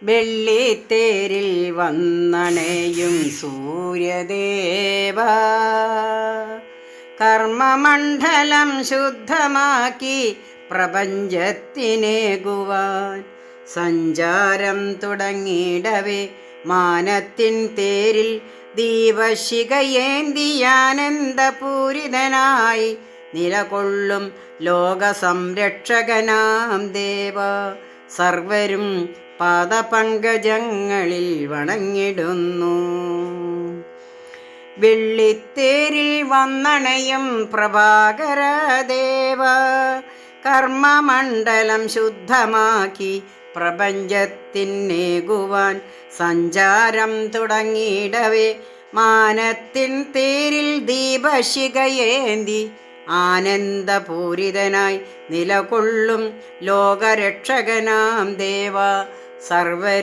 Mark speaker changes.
Speaker 1: വെള്ളിത്തേരിൽ വന്നണയും സൂര്യദേവ, കർമ്മമണ്ഡലം ശുദ്ധമാക്കി പ്രപഞ്ചത്തിനേകുവാൻ സഞ്ചാരം തുടങ്ങിയിടവേ മാനത്തിൻ തേരിൽ ദീപശിഖയേന്തിയാനന്ദപൂരിതനായി നിലകൊള്ളും ലോകസംരക്ഷകനാം ദേവ, സർവരും പാദപങ്കജങ്ങളിൽ വണങ്ങിടുന്നു. വെള്ളിത്തേരിൽ വന്നണയും പ്രഭാകരദേവ, കർമ്മമണ്ഡലം ശുദ്ധമാക്കി പ്രപഞ്ചത്തിനേകുവാൻ സഞ്ചാരം തുടങ്ങിയിടവേ മാനത്തിൻ തേരിൽ ദീപശിഖയേന്തി ആനന്ദപൂരിതനായി നിലകൊള്ളും ലോകരക്ഷകനാം ദേവ, സർവരും